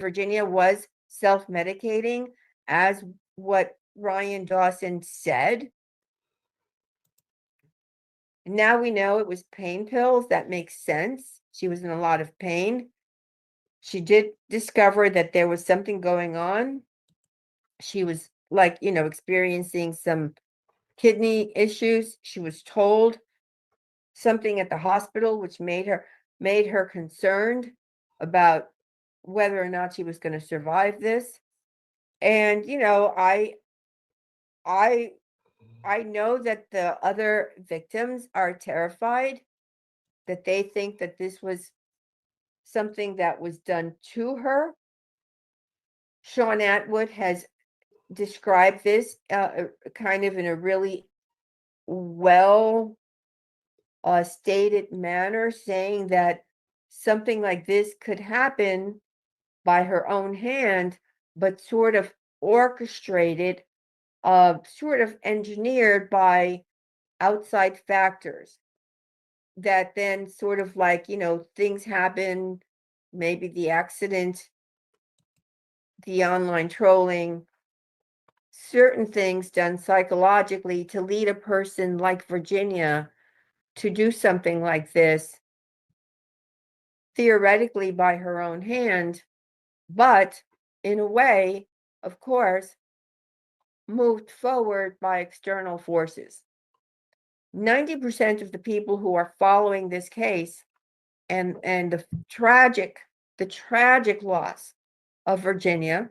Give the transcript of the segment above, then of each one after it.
Virginia was self-medicating, as what Ryan Dawson said. Now we know it was pain pills. That makes sense. She was in a lot of pain. She did discover that there was something going on. She was experiencing some kidney issues. She was told something at the hospital, which made her concerned about whether or not she was going to survive this. And I know that the other victims are terrified, that they think that this was something that was done to her. Shaun Attwood has described this kind of in a really well stated manner, saying that something like this could happen by her own hand, but sort of orchestrated, sort of engineered by outside factors, that then sort of things happen, maybe the accident, the online trolling, certain things done psychologically to lead a person like Virginia to do something like this, theoretically by her own hand, but in a way, of course, moved forward by external forces. 90% of the people who are following this case and the tragic loss of Virginia,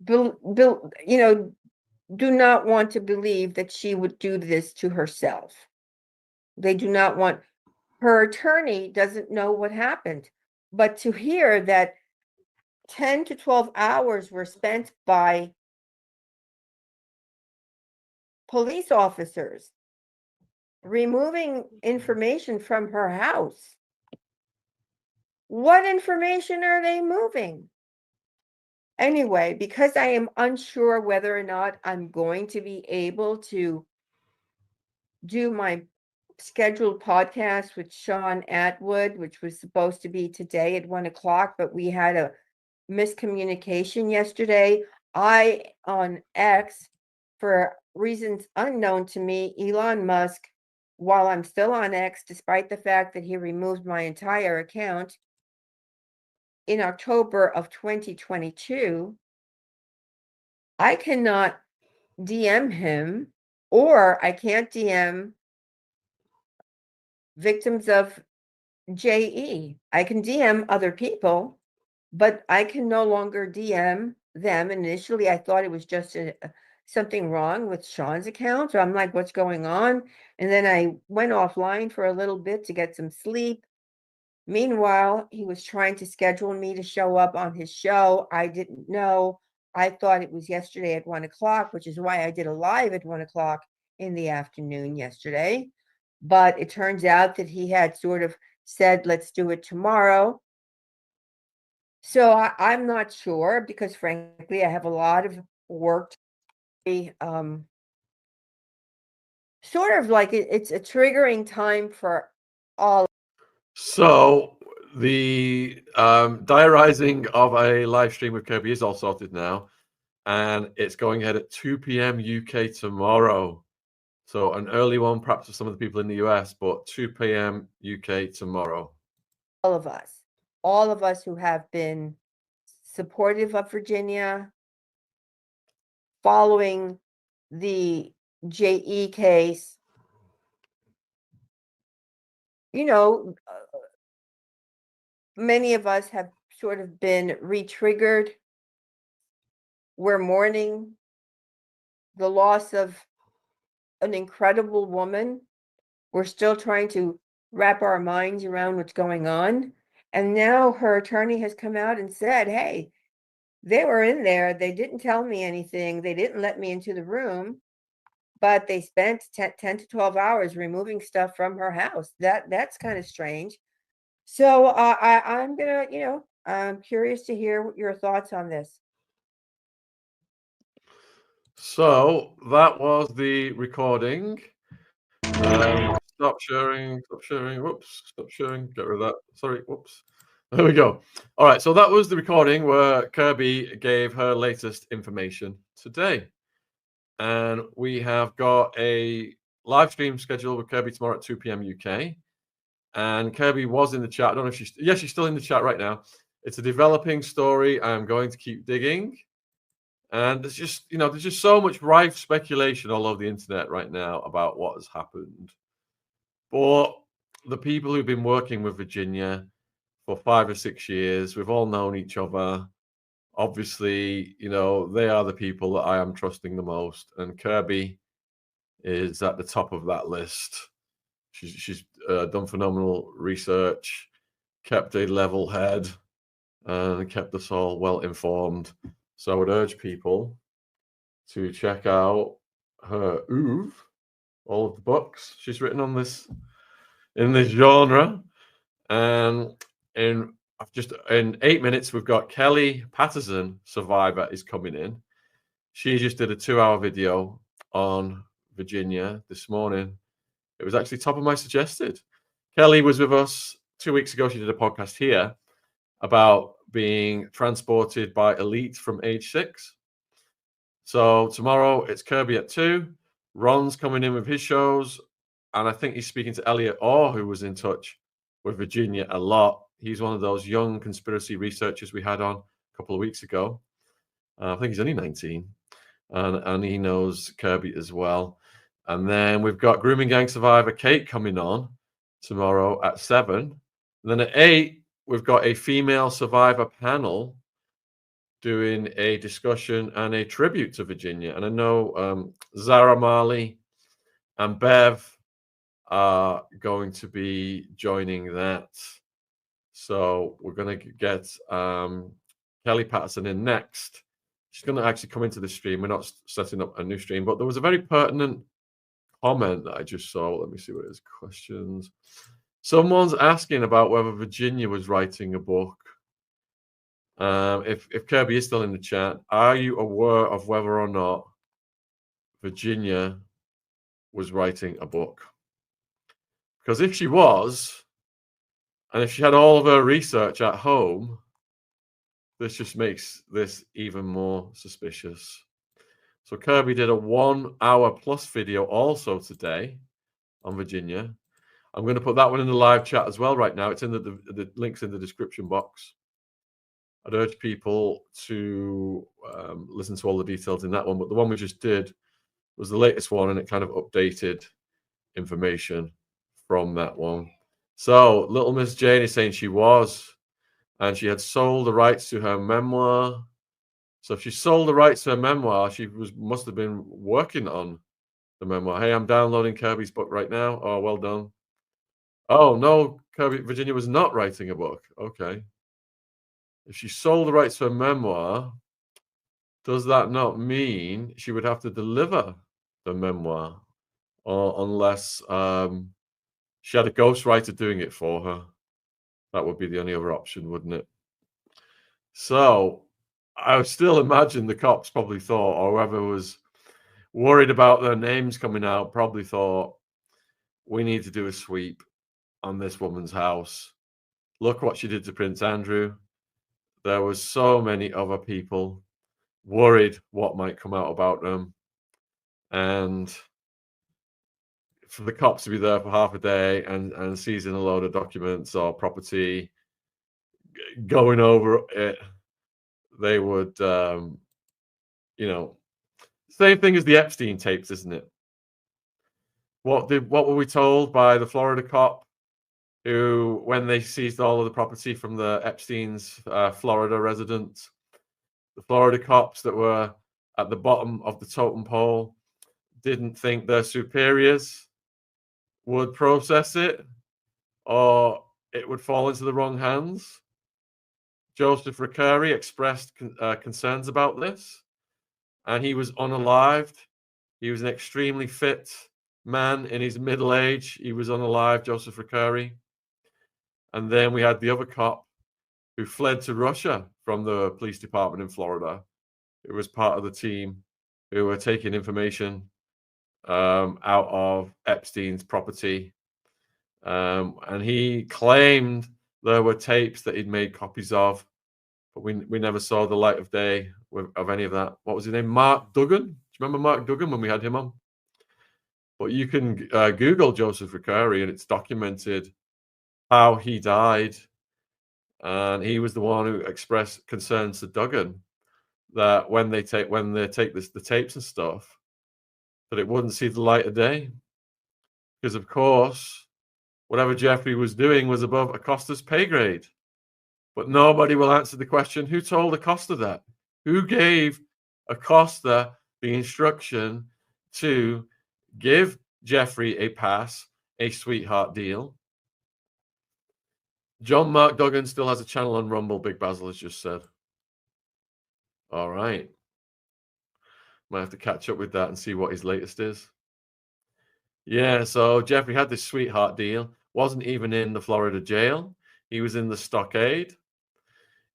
do not want to believe that she would do this to herself. They do not want. Her attorney doesn't know what happened, but to hear that 10 to 12 hours were spent by police officers removing information from her house. What information are they moving? Anyway, because I am unsure whether or not I'm going to be able to do my scheduled podcast with Shaun Attwood, which was supposed to be today at 1:00, but we had a miscommunication yesterday. On X, for reasons unknown to me, Elon Musk, while I'm still on X, despite the fact that he removed my entire account in October of 2022, I cannot DM him, or I can't DM victims of JE. I can DM other people, but I can no longer DM them. Initially, I thought it was just something wrong with Shaun's account. So I'm like, what's going on? And then I went offline for a little bit to get some sleep. Meanwhile, he was trying to schedule me to show up on his show. I didn't know. I thought it was yesterday at 1:00, which is why I did a live at 1:00 in the afternoon yesterday. But it turns out that he had sort of said, let's do it tomorrow. So I'm not sure, because frankly, I have a lot of work. Sort of like it's a triggering time for all. So the diarising of a live stream with Kirby is all sorted now, and it's going ahead at 2 p.m. UK tomorrow. So an early one, perhaps for some of the people in the US, but 2 p.m. UK tomorrow. All of us who have been supportive of Virginia, following the JE case, many of us have sort of been re-triggered. We're mourning the loss of an incredible woman. We're still trying to wrap our minds around what's going on. And now her attorney has come out and said, hey, they were in there. They didn't tell me anything. They didn't let me into the room, but they spent 10 to 12 hours removing stuff from her house. That's kind of strange. So I'm going to, I'm curious to hear your thoughts on this. So that was the recording. Stop sharing. Whoops. Stop sharing. Get rid of that. Sorry. Whoops. There we go. All right, so that was the recording where Kirby gave her latest information today. And we have got a live stream scheduled with Kirby tomorrow at 2 p.m. UK. And Kirby was in the chat. I don't know if she's still in the chat right now. It's a developing story. I'm going to keep digging. And there's just so much rife speculation all over the internet right now about what has happened. But the people who've been working with Virginia for 5 or 6 years, we've all known each other. Obviously, they are the people that I am trusting the most. And Kirby is at the top of that list. She's done phenomenal research, kept a level head, and kept us all well informed. So I would urge people to check out her oeuvre, all of the books she's written on this in this genre. And in 8 minutes, we've got Kelly Patterson, Survivor, is coming in. She just did a 2-hour video on Virginia this morning. It was actually top of my suggested. Kelly was with us 2 weeks ago. She did a podcast here about being transported by elite from age 6. So tomorrow it's Kirby at 2. Ron's coming in with his shows. And I think he's speaking to Elliot Orr, who was in touch with Virginia a lot. He's one of those young conspiracy researchers we had on a couple of weeks ago. I think he's only 19. And he knows Kirby as well. And then we've got Grooming Gang survivor Kate coming on tomorrow at 7. And then at 8, we've got a female survivor panel doing a discussion and a tribute to Virginia. And I know Zara Marley and Bev are going to be joining that. So we're going to get Kelly Patterson in next. She's going to actually come into the stream. We're not setting up a new stream, but there was a very pertinent comment that I just saw. Let me see what it is. Questions. Someone's asking about whether Virginia was writing a book. If Kirby is still in the chat, are you aware of whether or not Virginia was writing a book? Because if she was, and if she had all of her research at home, this just makes this even more suspicious. So Kirby did a 1-hour plus video also today on Virginia. I'm going to put that one in the live chat as well right now. It's in the links in the description box. I'd urge people to listen to all the details in that one. But the one we just did was the latest one, and it kind of updated information from that one. So Little Miss Jane is saying she was, and she had sold the rights to her memoir. So if she sold the rights to her memoir, she must have been working on the memoir. Hey, I'm downloading Kirby's book right now. Oh, well done. Oh, no, Virginia was not writing a book. Okay. If she sold the rights to her memoir, does that not mean she would have to deliver the memoir? Or unless she had a ghostwriter doing it for her. That would be the only other option, wouldn't it? So I would still imagine the cops probably thought, or whoever was worried about their names coming out, probably thought, we need to do a sweep on this woman's house. Look what she did to Prince Andrew. There was so many other people worried what might come out about them. And for the cops to be there for half a day and seizing a load of documents or property, going over it, they would, same thing as the Epstein tapes, isn't it? What were we told by the Florida cop who, when they seized all of the property from the Epstein's Florida residence, the Florida cops that were at the bottom of the totem pole didn't think their superiors would process it, or it would fall into the wrong hands? Giuffre expressed concerns about this, and he was unalived. He was an extremely fit man in his middle age. He was unalived, Giuffre. And then we had the other cop who fled to Russia from the police department in Florida. It was part of the team who were taking information out of Epstein's property. And he claimed there were tapes that he'd made copies of, but we never saw the light of day of any of that. What was his name? Mark Duggan. Do you remember Mark Duggan when we had him on? But you can Google Joseph Recarey, and it's documented how he died. And he was the one who expressed concerns to Duggan that when they take the tapes and stuff, that it wouldn't see the light of day. Because of course, whatever Jeffrey was doing was above Acosta's pay grade. But nobody will answer the question, who told Acosta that? Who gave Acosta the instruction to give Jeffrey a pass, a sweetheart deal? John Mark Duggan still has a channel on Rumble, Big Basil has just said. All right. Might have to catch up with that and see what his latest is. Yeah, so Jeffrey had this sweetheart deal, wasn't even in the Florida jail. He was in the stockade.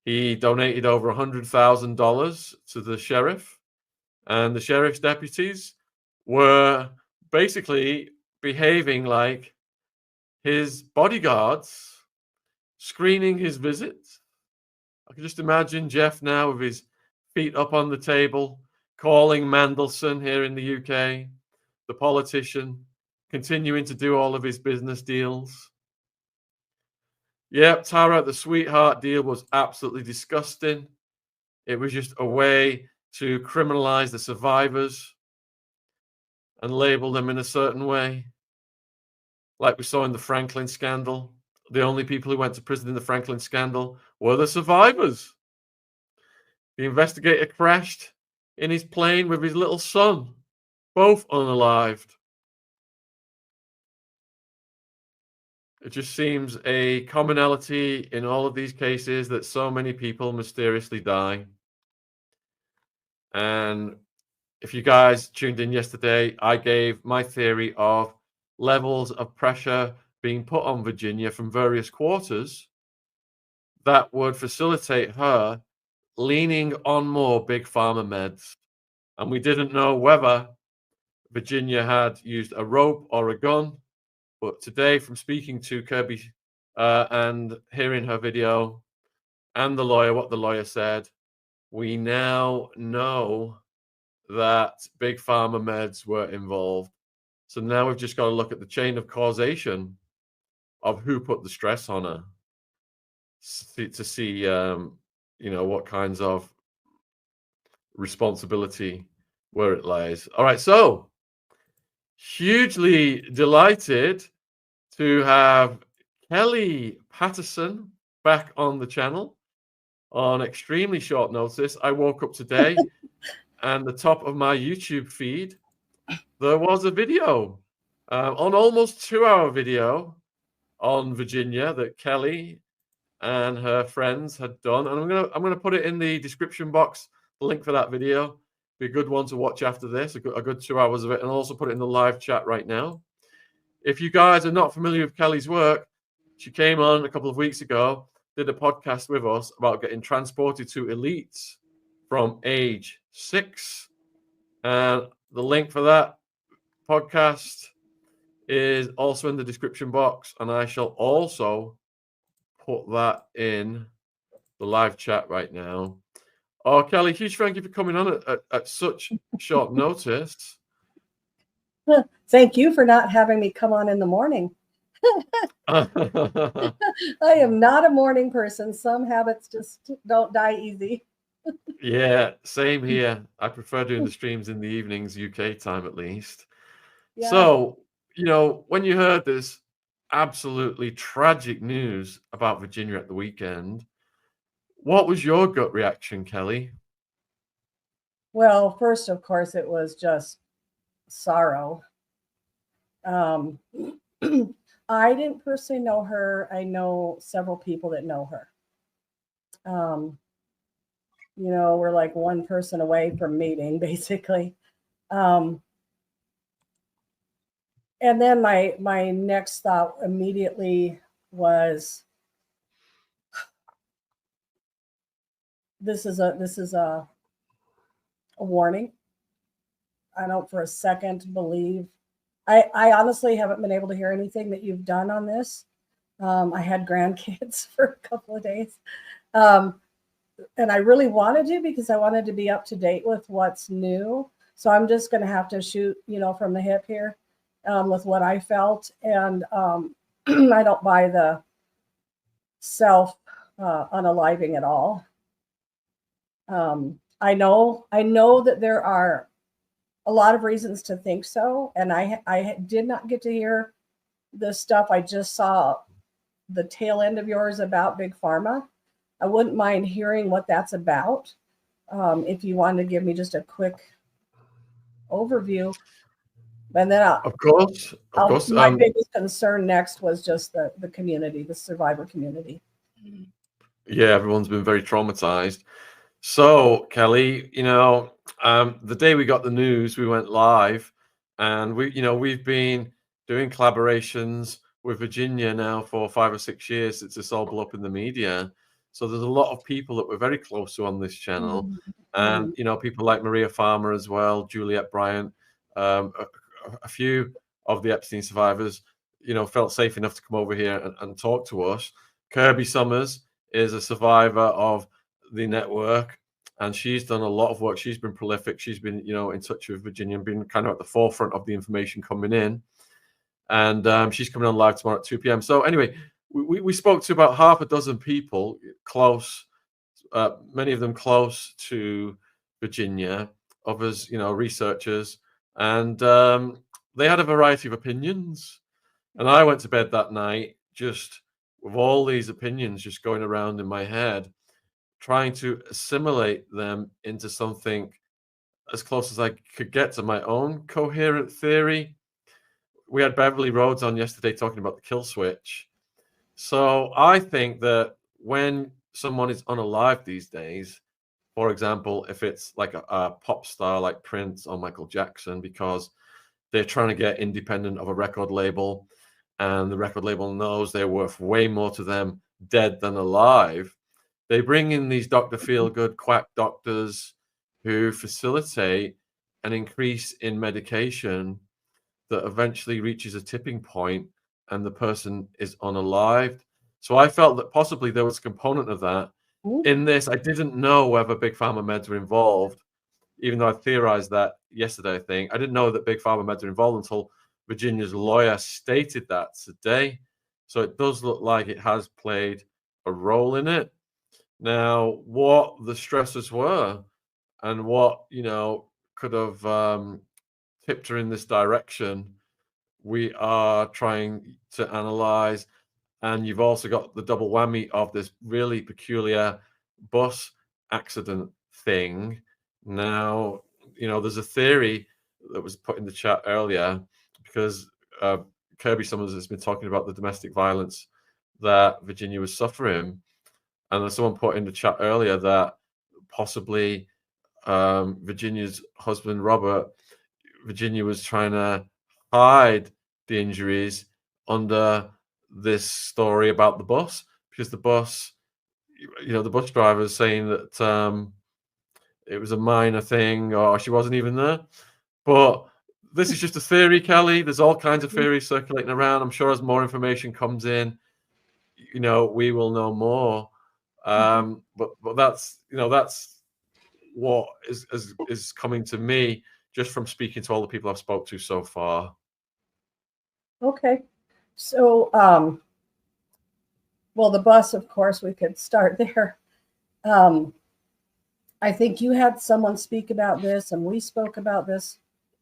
He donated over $100,000 to the sheriff, and the sheriff's deputies were basically behaving like his bodyguards, screening his visits. I can just imagine Jeff now with his feet up on the table, calling Mandelson here in the UK, the politician, continuing to do all of his business deals. Yep, Tara, the sweetheart deal was absolutely disgusting. It was just a way to criminalize the survivors and label them in a certain way. Like we saw in the Franklin scandal. The only people who went to prison in the Franklin scandal were the survivors. The investigator crashed in his plane with his little son, both unalived. It just seems a commonality in all of these cases that so many people mysteriously die. And if you guys tuned in yesterday, I gave my theory of levels of pressure being put on Virginia from various quarters that would facilitate her leaning on more big pharma meds. And we didn't know whether Virginia had used a rope or a gun. But today, from speaking to Kirby and hearing her video and the lawyer, what the lawyer said, we now know that big pharma meds were involved. So now we've just got to look at the chain of causation of who put the stress on her to see, what kinds of responsibility where it lies. All right, so hugely delighted to have Kelly Patterson back on the channel on extremely short notice. I woke up today and the top of my YouTube feed, there was a video, on almost 2-hour video on Virginia that Kelly and her friends had done. And I'm gonna put it in the description box, the link for that video. Be a good one to watch after this, a good 2 hours of it, and I'll also put it in the live chat right now. If you guys are not familiar with Kelly's work, she came on a couple of weeks ago, did a podcast with us about getting transported to elites from age 6. And the link for that podcast is also in the description box. And I shall also put that in the live chat right now. Oh, Kelly, huge thank you for coming on at such short notice. Thank you for not having me come on in the morning. I am not a morning person. Some habits just don't die easy. Yeah, same here. I prefer doing the streams in the evenings, UK time at least. Yeah. So, when you heard this absolutely tragic news about Virginia at the weekend, what was your gut reaction, Kelly? Well, first, of course, it was just sorrow. I didn't personally know her. I know several people that know her. We're like one person away from meeting, basically. And then my next thought immediately was, this is a warning. I don't for a second believe. I honestly haven't been able to hear anything that you've done on this. I had grandkids for a couple of days. Um, and I really wanted to because I wanted to be up to date with what's new. So I'm just going to have to shoot, from the hip here with what I felt. And I don't buy the self unaliving at all. I know that there are a lot of reasons to think so. And I did not get to hear this stuff. I just saw the tail end of yours about Big Pharma. I wouldn't mind hearing what that's about. If you wanted to give me just a quick overview. And then Of course. my biggest concern next was just the community, the survivor community. Yeah, everyone's been very traumatized. So, Kelly, the day we got the news, we went live, and we've been doing collaborations with Virginia now for 5 or 6 years since this all blew up in the media. So there's a lot of people that we're very close to on this channel, and people like Maria Farmer as well, Juliet Bryant, a few of the Epstein survivors, felt safe enough to come over here and talk to us. Kirby Sommers is a survivor of the network, and she's done a lot of work. She's been prolific. She's been, in touch with Virginia and been kind of at the forefront of the information coming in. And she's coming on live tomorrow at 2 p.m. So anyway, we spoke to about half a dozen people close, many of them close to Virginia, others, researchers, and they had a variety of opinions. And I went to bed that night just with all these opinions just going around in my head, trying to assimilate them into something as close as I could get to my own coherent theory. We had Beverly Rhodes on yesterday talking about the kill switch. So I think that when someone is unalive these days, for example, if it's like a pop star like Prince or Michael Jackson, because they're trying to get independent of a record label, and the record label knows they're worth way more to them dead than alive, they bring in these Dr. Feelgood quack doctors who facilitate an increase in medication that eventually reaches a tipping point and the person is unalived. So I felt that possibly there was a component of that in this. I didn't know whether Big Pharma meds were involved, even though I theorized that yesterday, I think. I didn't know that Big Pharma meds were involved until Virginia's lawyer stated that today. So it does look like it has played a role in it. Now, what the stresses were and what, could have tipped her in this direction, we are trying to analyze. And you've also got the double whammy of this really peculiar bus accident thing. Now, there's a theory that was put in the chat earlier because Kirby Sommers has been talking about the domestic violence that Virginia was suffering. And someone put in the chat earlier that possibly Virginia's husband, Robert, Virginia was trying to hide the injuries under this story about the bus, because the bus, the bus driver is saying that it was a minor thing or she wasn't even there. But this is just a theory, Kelly. There's all kinds of theories circulating around. I'm sure as more information comes in, we will know more. But that's what is coming to me just from speaking to all the people I've spoke to so far. Okay. So, well, the bus, of course, we could start there. I think you had someone speak about this, and we spoke about this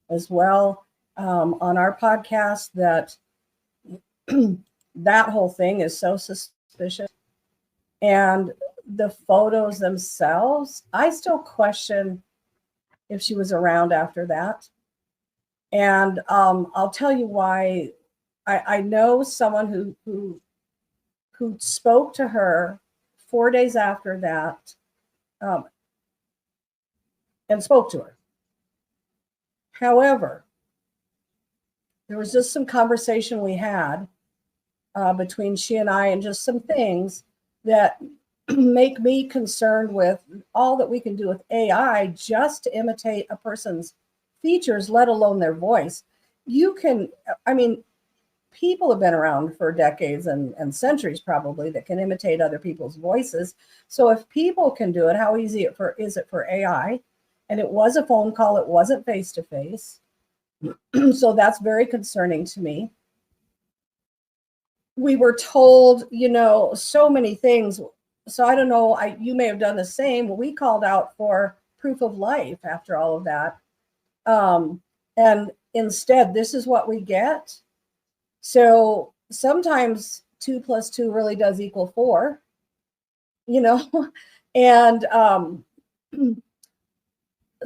as well on our podcast, that that whole thing is so suspicious. And the photos themselves, I still question if she was around after that. And I'll tell you why. I know someone who spoke to her 4 days after that and spoke to her. However, there was just some conversation we had between she and I, and just some things that make me concerned with all that we can do with AI just to imitate a person's features, let alone their voice. You can, people have been around for decades and centuries probably that can imitate other people's voices. So if people can do it, how easy is it for AI? And it was a phone call. It wasn't face-to-face. So that's very concerning to me. We were told, so many things. So I don't know, you may have done the same. We called out for proof of life after all of that. And instead, this is what we get. So sometimes 2 + 2 really does equal 4, and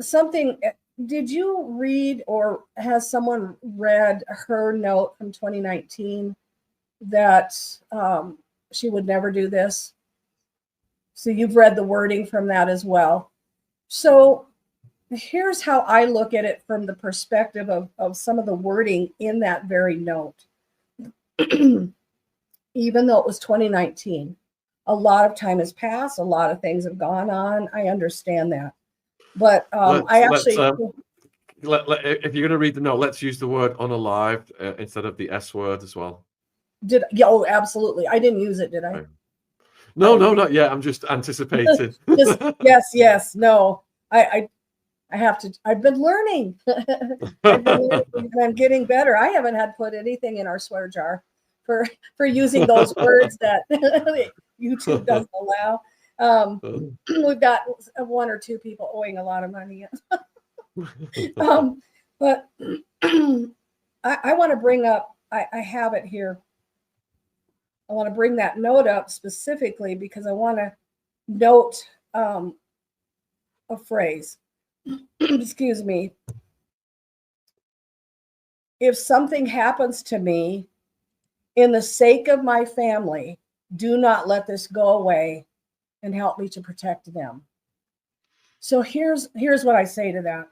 something, did you read, or has someone read her note from 2019 that she would never do this? So you've read the wording from that as well. So here's how I look at it from the perspective of some of the wording in that very note. Even though it was 2019, a lot of time has passed, a lot of things have gone on. I understand that. But if you're going to read the note, let's use the word unalived instead of the S word as well. Oh, absolutely. I didn't use it, did I? Okay. No, not yet. I'm just anticipating. Yes. No, I have to. I've been learning. And I'm getting better. I haven't had put anything in our swear jar for using those words that YouTube doesn't allow. We've got 1 or 2 people owing a lot of money. But I want to bring up. I have it here. I want to bring that note up specifically because I want to note a phrase. Excuse me. If something happens to me, in the sake of my family, do not let this go away and help me to protect them. So here's what I say to that.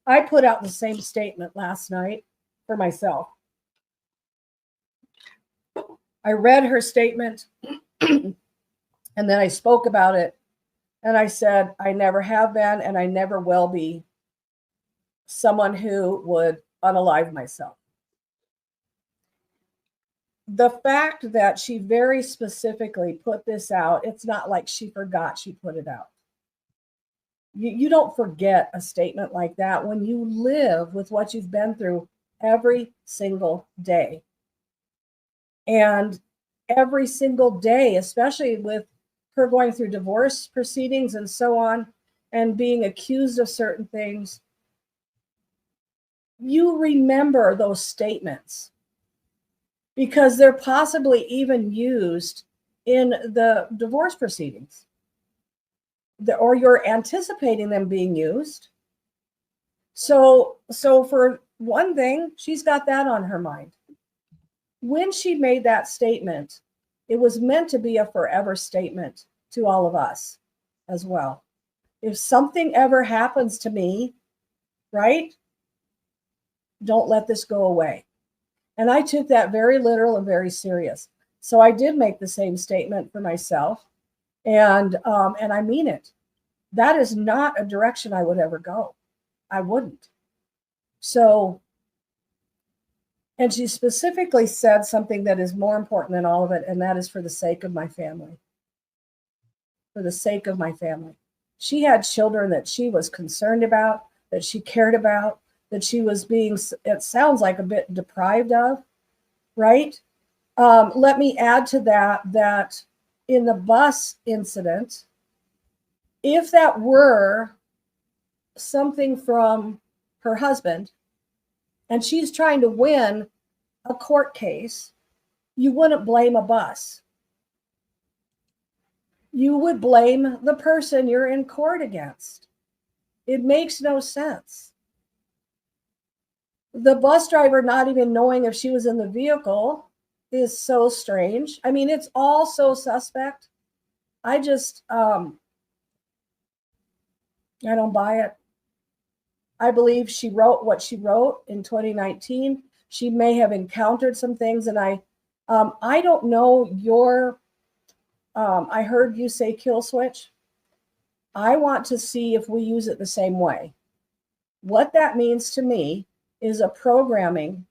I put out the same statement last night for myself. I read her statement and then I spoke about it. And I said, I never have been and I never will be someone who would unalive myself. The fact that she very specifically put this out, it's not like she forgot she put it out. You don't forget a statement like that when you live with what you've been through every single day. And every single day, especially with her going through divorce proceedings and so on, and being accused of certain things, you remember those statements because they're possibly even used in the divorce proceedings, or you're anticipating them being used. So for one thing, she's got that on her mind. When she made that statement, it was meant to be a forever statement to all of us as well. If something ever happens to me, right, don't let this go away. And I took that very literal and very serious. So I did make the same statement for myself, and I mean it. That is not a direction I would ever go. I wouldn't. So, and she specifically said something that is more important than all of it, and that is for the sake of my family. For the sake of my family. She had children that she was concerned about, that she cared about, that she was being, it sounds like, a bit deprived of, right? Let me add to that in the bus incident, if that were something from her husband, and she's trying to win a court case, you wouldn't blame a bus. You would blame the person you're in court against. It makes no sense. The bus driver not even knowing if she was in the vehicle is so strange. I mean, it's all so suspect. I just, I don't buy it. I believe she wrote what she wrote in 2019. She may have encountered some things, and I don't know your, I heard you say kill switch. I want to see if we use it the same way. What that means to me is a programming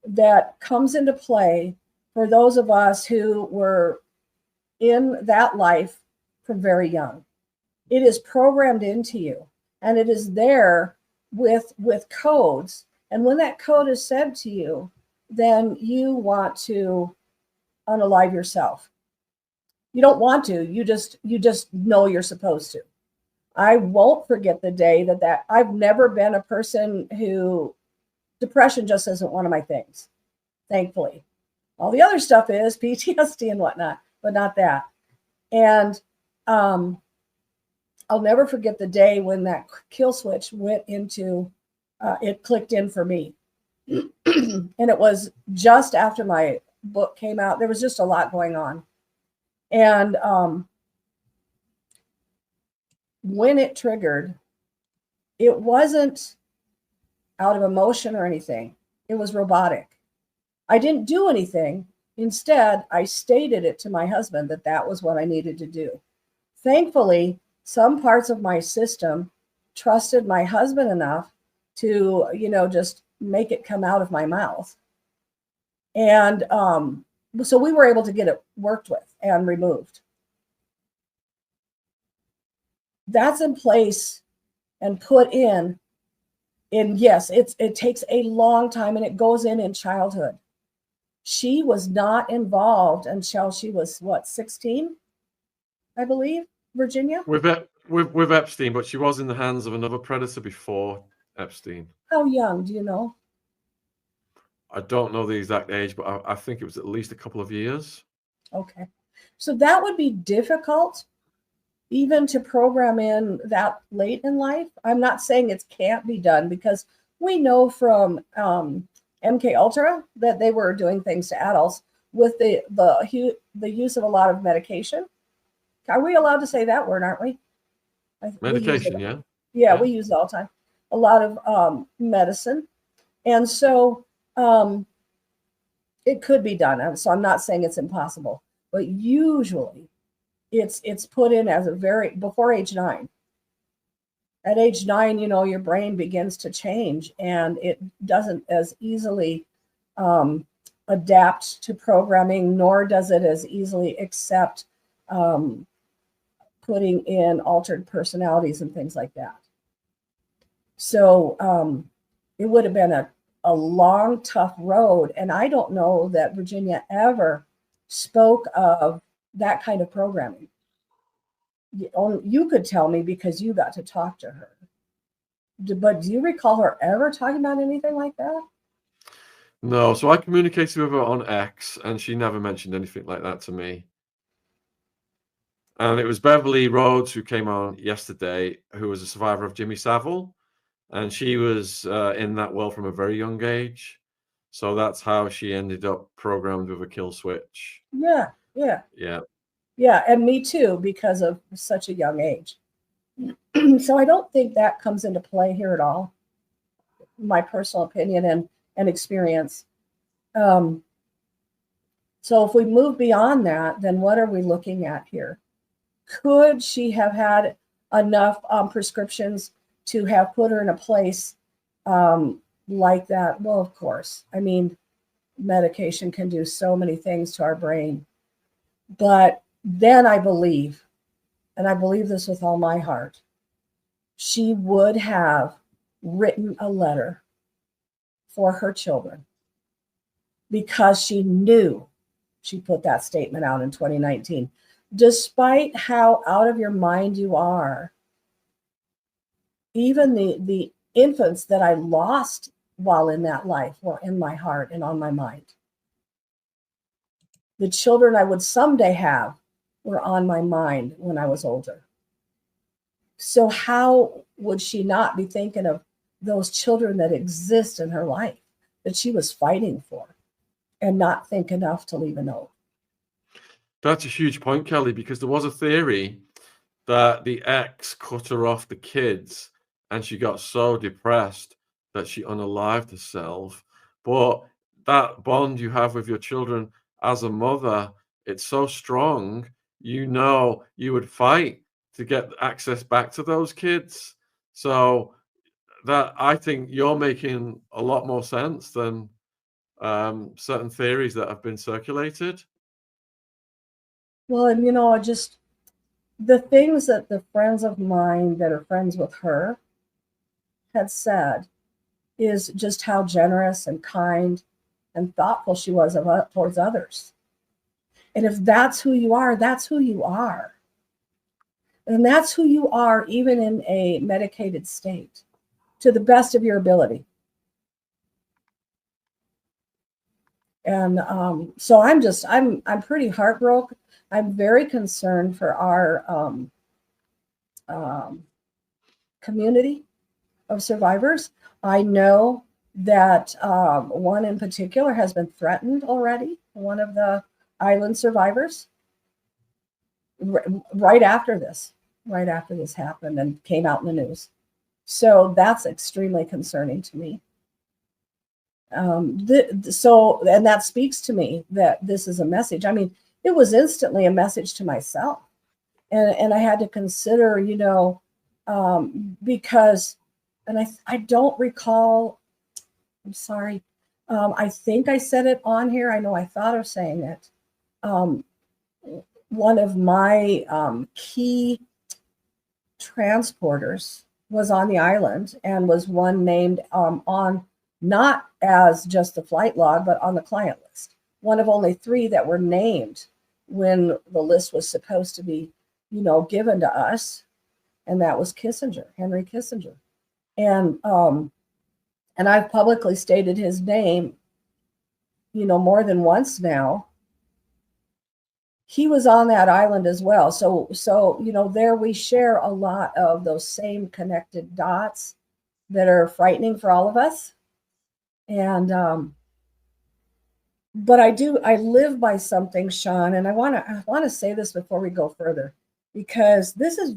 that comes into play for those of us who were in that life from very young. It is programmed into you, and it is there with codes. And when that code is said to you, then you want to unalive yourself. You don't want to, you just know you're supposed to. I won't forget the day that I've never been a person who, depression just isn't one of my things, thankfully. All the other stuff is PTSD and whatnot, but not that. And I'll never forget the day when that kill switch went into, it clicked in for me. And it was just after my book came out. There was just a lot going on. And when it triggered, it wasn't out of emotion or anything. It was robotic. I didn't do anything. Instead, I stated it to my husband that was what I needed to do. Thankfully, some parts of my system trusted my husband enough to, just make it come out of my mouth. And so we were able to get it worked with and removed. That's in place and put in. And yes, it takes a long time, and it goes in childhood. She was not involved until she was 16, I believe, Virginia? With Epstein, but she was in the hands of another predator before Epstein. How young, do you know? I don't know the exact age, but I think it was at least a couple of years. Okay. So that would be difficult even to program in that late in life. I'm not saying it can't be done, because we know from MK Ultra that they were doing things to adults with the use of a lot of medication. Are we allowed to say that word, aren't we? Medication, yeah. Yeah, we use it all the time. A lot of medicine. And so it could be done. So I'm not saying it's impossible, but usually it's put in as before age 9. At age 9, your brain begins to change, and it doesn't as easily adapt to programming, nor does it as easily accept putting in altered personalities and things like that. So it would have been a long, tough road. And I don't know that Virginia ever spoke of that kind of programming. You could tell me because you got to talk to her. But do you recall her ever talking about anything like that? No, so I communicated with her on X, and she never mentioned anything like that to me. And it was Beverly Rhodes who came on yesterday, who was a survivor of Jimmy Savile. And she was in that world from a very young age. So that's how she ended up programmed with a kill switch. Yeah. Yeah, and me too, because of such a young age. So I don't think that comes into play here at all. My personal opinion and experience. So if we move beyond that, then what are we looking at here? Could she have had enough prescriptions to have put her in a place like that? Well, of course. I mean, medication can do so many things to our brain. But then I believe, and I believe this with all my heart, she would have written a letter for her children, because she knew she put that statement out in 2019. Despite how out of your mind you are, even the infants that I lost while in that life were in my heart and on my mind. The children I would someday have were on my mind when I was older. So how would she not be thinking of those children that exist in her life that she was fighting for, and not think enough to leave a note? That's a huge point, Kelly, because there was a theory that the ex cut her off the kids and she got so depressed that she unalived herself. But that bond you have with your children as a mother, it's so strong, you would fight to get access back to those kids. So that, I think you're making a lot more sense than certain theories that have been circulated? Well, and you know, just the things that the friends of mine that are friends with her had said is just how generous and kind and thoughtful she was towards others. And if that's who you are, that's who you are. And that's who you are, even in a medicated state, to the best of your ability. And so I'm pretty heartbroken. I'm very concerned for our community of survivors. I know that one in particular has been threatened already, one of the island survivors, right after this happened and came out in the news. So that's extremely concerning to me. And that speaks to me that this is a message. I mean, it was instantly a message to myself. And I had to consider, you know, because, and I don't recall, I'm sorry. I think I said it on here. I know I thought of saying it. One of my key transporters was on the island and was one named on, not as just the flight log, but on the client list. One of only 3 that were named when the list was supposed to be, you know, given to us. And that was Kissinger, Henry Kissinger. And I've publicly stated his name, you know, more than once now. He was on that island as well. So, you know, there we share a lot of those same connected dots that are frightening for all of us. And, but I live by something, Shaun, and I want to say this before we go further, because this is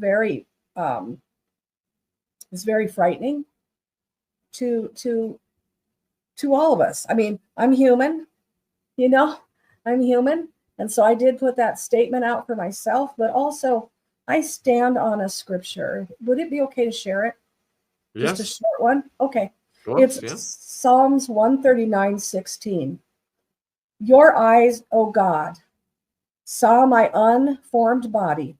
it's very frightening to all of us. I mean, I'm human, you know, I'm human. And so I did put that statement out for myself, but also I stand on a scripture. Would it be okay to share it? Yes. Just a short one? Okay. Course, It's yeah. Psalms 139:16. Your eyes, O God, saw my unformed body.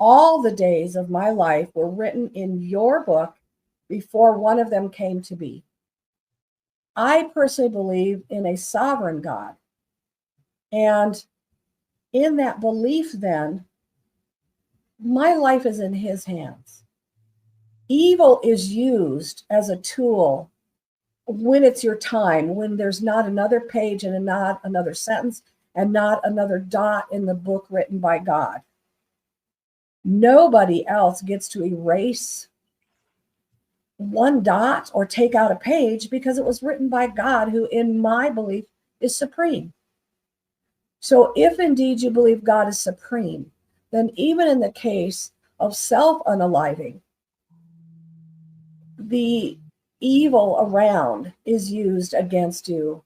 All the days of my life were written in your book before one of them came to be. I personally believe in a sovereign God. And in that belief, then, my life is in his hands. Evil is used as a tool when it's your time, when there's not another page and not another sentence and not another dot in the book written by God. Nobody else gets to erase one dot or take out a page because it was written by God, who, in my belief, is supreme. So if indeed you believe God is supreme, then even in the case of self-unaliving, the evil around is used against you,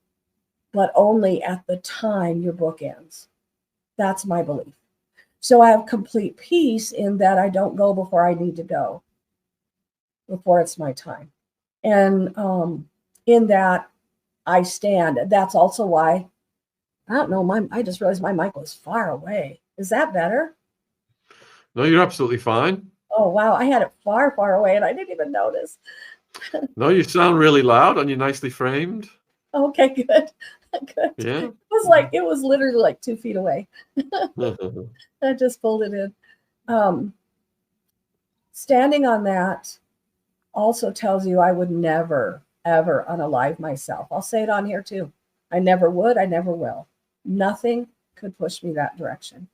but only at the time your book ends. That's my belief. So I have complete peace in that I don't go before I need to go, before it's my time. And in that, I stand. That's also why, I don't know, I just realized my mic was far away. Is that better? No, you're absolutely fine. Oh, wow. I had it far, far away and I didn't even notice. No, you sound really loud and you're nicely framed. Okay, good. Good. Yeah. It was literally like 2 feet away. I just pulled it in. Standing on that also tells you I would never, ever unalive myself. I'll say it on here too. I never would. I never will. Nothing could push me that direction.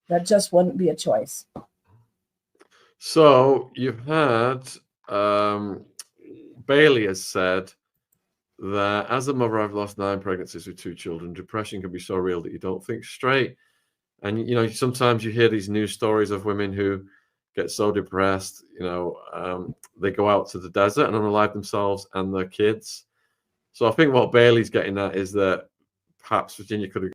That just wouldn't be a choice. So you've had Bailey has said that as a mother, I've lost 9 pregnancies with 2 children. Depression can be so real that you don't think straight. And, you know, sometimes you hear these news stories of women who get so depressed, you know, they go out to the desert and unalive themselves and their kids. So I think what Bailey's getting at is that perhaps Virginia could have